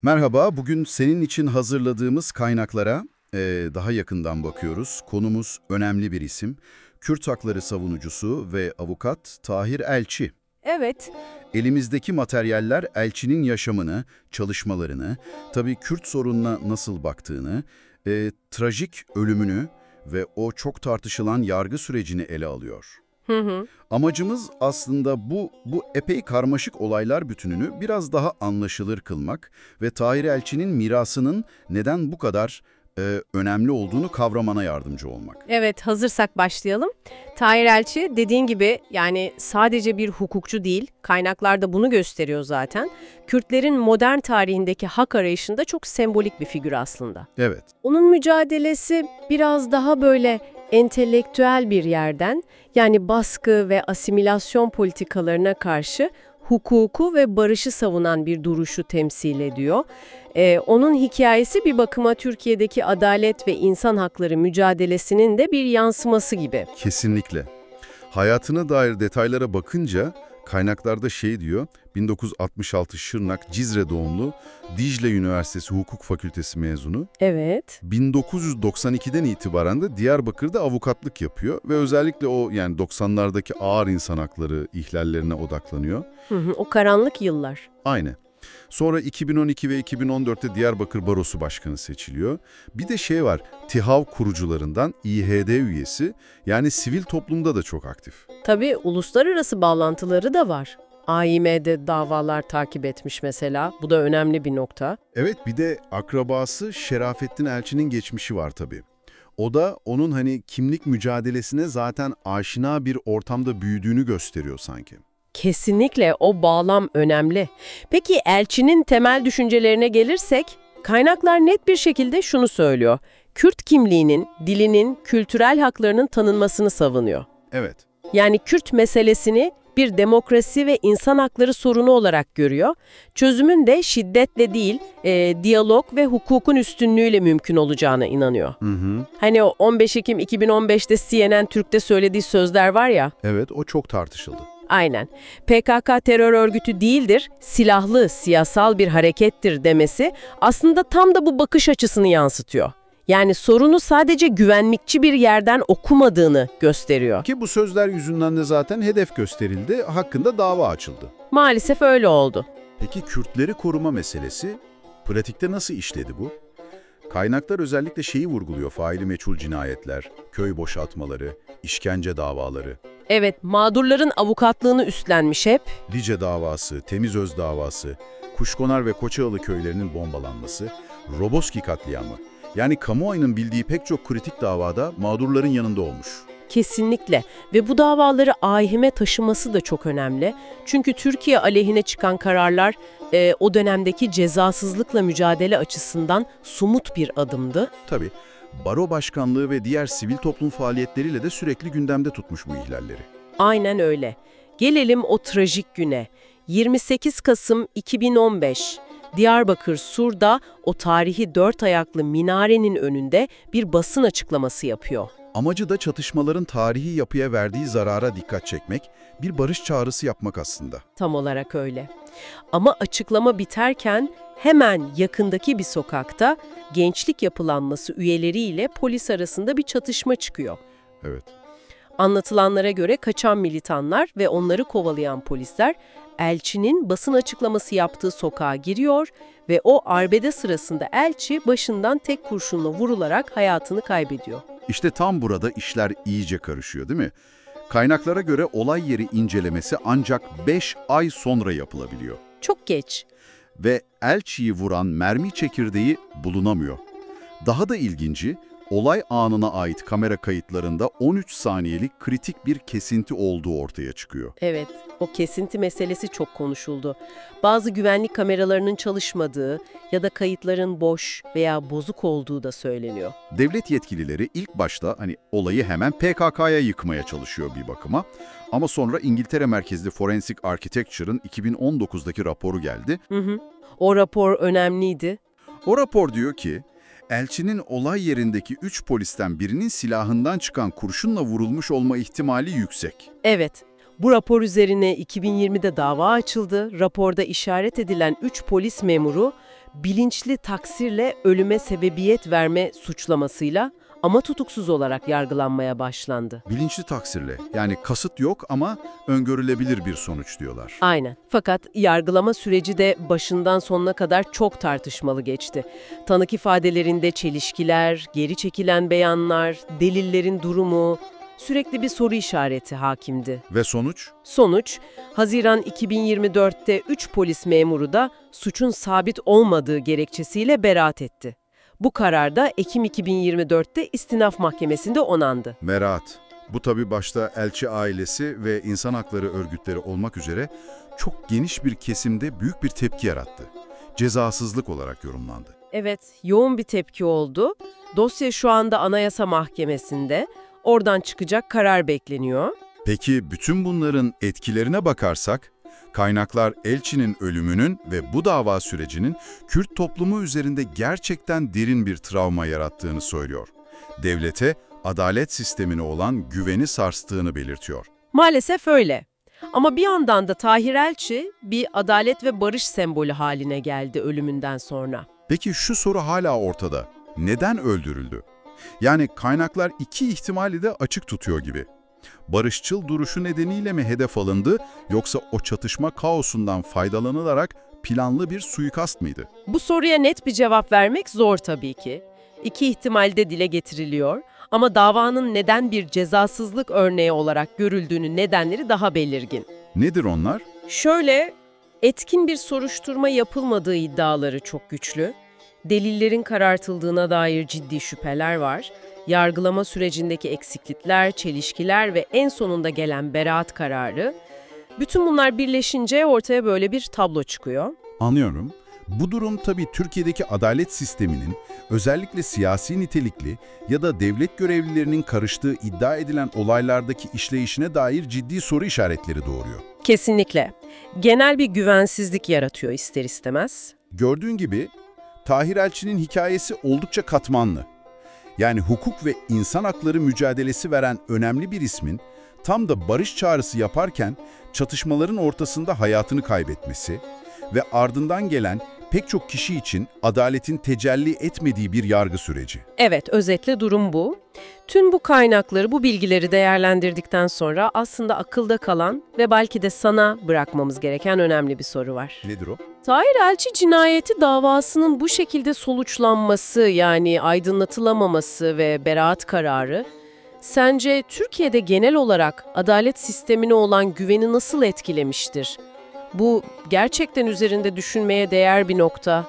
Merhaba, bugün senin için hazırladığımız kaynaklara daha yakından bakıyoruz. Konumuz önemli bir isim. Kürt hakları savunucusu ve avukat Tahir Elçi. Evet, Elimizdeki materyaller Elçi'nin yaşamını, çalışmalarını, tabii Kürt sorununa nasıl baktığını, trajik ölümünü ve o çok tartışılan yargı sürecini ele alıyor. hı hı. Amacımız aslında bu epey karmaşık olaylar bütününü biraz daha anlaşılır kılmak ve Tahir Elçi'nin mirasının neden bu kadar önemli olduğunu kavramana yardımcı olmak. Evet, hazırsak başlayalım. Tahir Elçi dediğin gibi yani sadece bir hukukçu değil, kaynaklar da bunu gösteriyor zaten. Kürtlerin modern tarihindeki hak arayışında çok sembolik bir figür aslında. Evet, Onun mücadelesi biraz daha böyle entelektüel bir yerden, yani baskı ve asimilasyon politikalarına karşı hukuku ve barışı savunan bir duruşu temsil ediyor. Onun hikayesi bir bakıma Türkiye'deki adalet ve insan hakları mücadelesinin de bir yansıması gibi. kesinlikle. Hayatına dair detaylara bakınca kaynaklarda şey diyor, 1966 Şırnak Cizre doğumlu, Dicle Üniversitesi Hukuk Fakültesi mezunu. Evet. 1992'den itibaren de Diyarbakır'da avukatlık yapıyor ve özellikle o yani 90'lardaki ağır insan hakları ihlallerine odaklanıyor. Hı hı, o karanlık yıllar. Aynı. Sonra 2012 ve 2014'te Diyarbakır Barosu Başkanı seçiliyor. Bir de şey var, TİHAV kurucularından İHD üyesi, yani sivil toplumda da çok aktif. Tabii uluslararası bağlantıları da var. AİM'de davalar takip etmiş mesela. Bu da önemli bir nokta. Evet, bir de akrabası Şerafettin Elçi'nin geçmişi var tabii. O da onun hani kimlik mücadelesine zaten aşina bir ortamda büyüdüğünü gösteriyor sanki. Kesinlikle o bağlam önemli. Peki elçinin temel düşüncelerine gelirsek, kaynaklar net bir şekilde şunu söylüyor. Kürt kimliğinin, dilinin, kültürel haklarının tanınmasını savunuyor. Evet. Yani Kürt meselesini bir demokrasi ve insan hakları sorunu olarak görüyor. Çözümün de şiddetle değil, diyalog ve hukukun üstünlüğüyle mümkün olacağına inanıyor. Hı hı. Hani o 15 Ekim 2015'te CNN Türk'te söylediği sözler var ya, Evet, o çok tartışıldı. aynen. PKK terör örgütü değildir, silahlı, siyasal bir harekettir demesi aslında tam da bu bakış açısını yansıtıyor. Yani sorunu sadece güvenlikçi bir yerden okumadığını gösteriyor. Ki bu sözler yüzünden de zaten hedef gösterildi, hakkında dava açıldı. Maalesef öyle oldu. Peki Kürtleri koruma meselesi pratikte nasıl işledi bu? Kaynaklar özellikle şeyi vurguluyor, faili meçhul cinayetler, köy boşaltmaları, işkence davaları, Evet, mağdurların avukatlığını üstlenmiş hep. Lice davası, Temizöz davası, Kuşkonar ve Koçalı köylerinin bombalanması, Roboski katliamı. Yani kamuoyunun bildiği pek çok kritik davada mağdurların yanında olmuş. Kesinlikle. Ve bu davaları AİH'e taşıması da çok önemli. Çünkü Türkiye aleyhine çıkan kararlar o dönemdeki cezasızlıkla mücadele açısından somut bir adımdı. Tabii, baro başkanlığı ve diğer sivil toplum faaliyetleriyle de sürekli gündemde tutmuş bu ihlalleri. Aynen öyle. Gelelim o trajik güne. 28 Kasım 2015. Diyarbakır Sur'da o tarihi dört ayaklı minarenin önünde bir basın açıklaması yapıyor. Amacı da çatışmaların tarihi yapıya verdiği zarara dikkat çekmek, bir barış çağrısı yapmak aslında. Tam olarak öyle. Ama açıklama biterken hemen yakındaki bir sokakta gençlik yapılanması üyeleriyle polis arasında bir çatışma çıkıyor. Evet. Anlatılanlara göre kaçan militanlar ve onları kovalayan polisler elçinin basın açıklaması yaptığı sokağa giriyor ve o arbede sırasında elçi başından tek kurşunla vurularak hayatını kaybediyor. İşte tam burada işler iyice karışıyor, değil mi? Kaynaklara göre olay yeri incelemesi ancak 5 ay sonra yapılabiliyor. Çok geç. Ve elçiyi vuran mermi çekirdeği bulunamıyor. Daha da ilginci, olay anına ait kamera kayıtlarında 13 saniyelik kritik bir kesinti olduğu ortaya çıkıyor. Evet, o kesinti meselesi çok konuşuldu. Bazı güvenlik kameralarının çalışmadığı ya da kayıtların boş veya bozuk olduğu da söyleniyor. Devlet yetkilileri ilk başta olayı hemen PKK'ya yıkmaya çalışıyor bir bakıma. Ama sonra İngiltere merkezli Forensic Architecture'ın 2019'daki raporu geldi. O rapor önemliydi. O rapor diyor ki, elçinin olay yerindeki 3 polisten birinin silahından çıkan kurşunla vurulmuş olma ihtimali yüksek. Evet, bu rapor üzerine 2020'de dava açıldı. Raporda işaret edilen 3 polis memuru bilinçli taksirle ölüme sebebiyet verme suçlamasıyla ama tutuksuz olarak yargılanmaya başlandı. Bilinçli taksirle, yani kasıt yok ama öngörülebilir bir sonuç diyorlar. Aynen. Fakat yargılama süreci de başından sonuna kadar çok tartışmalı geçti. Tanık ifadelerinde çelişkiler, geri çekilen beyanlar, delillerin durumu, sürekli bir soru işareti hakimdi. Ve sonuç? Sonuç, Haziran 2024'te 3 polis memuru da suçun sabit olmadığı gerekçesiyle beraat etti. Bu karar da Ekim 2024'te İstinaf Mahkemesi'nde onandı. Beraat. Bu tabii başta elçi ailesi ve insan hakları örgütleri olmak üzere çok geniş bir kesimde büyük bir tepki yarattı. Cezasızlık olarak yorumlandı. Evet, yoğun bir tepki oldu. Dosya şu anda Anayasa Mahkemesi'nde. Oradan çıkacak karar bekleniyor. Peki bütün bunların etkilerine bakarsak, kaynaklar Elçi'nin ölümünün ve bu dava sürecinin Kürt toplumu üzerinde gerçekten derin bir travma yarattığını söylüyor. Devlete, adalet sistemine olan güveni sarstığını belirtiyor. Maalesef öyle. Ama bir yandan da Tahir Elçi bir adalet ve barış sembolü haline geldi ölümünden sonra. Peki şu soru hala ortada. Neden öldürüldü? Yani kaynaklar iki ihtimali de açık tutuyor gibi. Barışçıl duruşu nedeniyle mi hedef alındı, yoksa o çatışma kaosundan faydalanılarak planlı bir suikast mıydı? Bu soruya net bir cevap vermek zor tabii ki. İki ihtimal de dile getiriliyor ama davanın neden bir cezasızlık örneği olarak görüldüğünün nedenleri daha belirgin. Nedir onlar? Şöyle, etkin bir soruşturma yapılmadığı iddiaları çok güçlü. Delillerin karartıldığına dair ciddi şüpheler var. Yargılama sürecindeki eksiklikler, çelişkiler ve en sonunda gelen beraat kararı. Bütün bunlar birleşince ortaya böyle bir tablo çıkıyor. Anlıyorum. Bu durum tabii Türkiye'deki adalet sisteminin özellikle siyasi nitelikli ya da devlet görevlilerinin karıştığı iddia edilen olaylardaki işleyişine dair ciddi soru işaretleri doğuruyor. Kesinlikle. Genel bir güvensizlik yaratıyor ister istemez. Gördüğün gibi Tahir Elçi'nin hikayesi oldukça katmanlı. Yani hukuk ve insan hakları mücadelesi veren önemli bir ismin tam da barış çağrısı yaparken çatışmaların ortasında hayatını kaybetmesi ve ardından gelen pek çok kişi için adaletin tecelli etmediği bir yargı süreci. Evet, özetle durum bu. Tüm bu kaynakları, bu bilgileri değerlendirdikten sonra aslında akılda kalan ve belki de sana bırakmamız gereken önemli bir soru var. Nedir o? Tahir Elçi cinayeti davasının bu şekilde sonuçlanması, yani aydınlatılamaması ve beraat kararı, sence Türkiye'de genel olarak adalet sistemine olan güveni nasıl etkilemiştir? Bu gerçekten üzerinde düşünmeye değer bir nokta.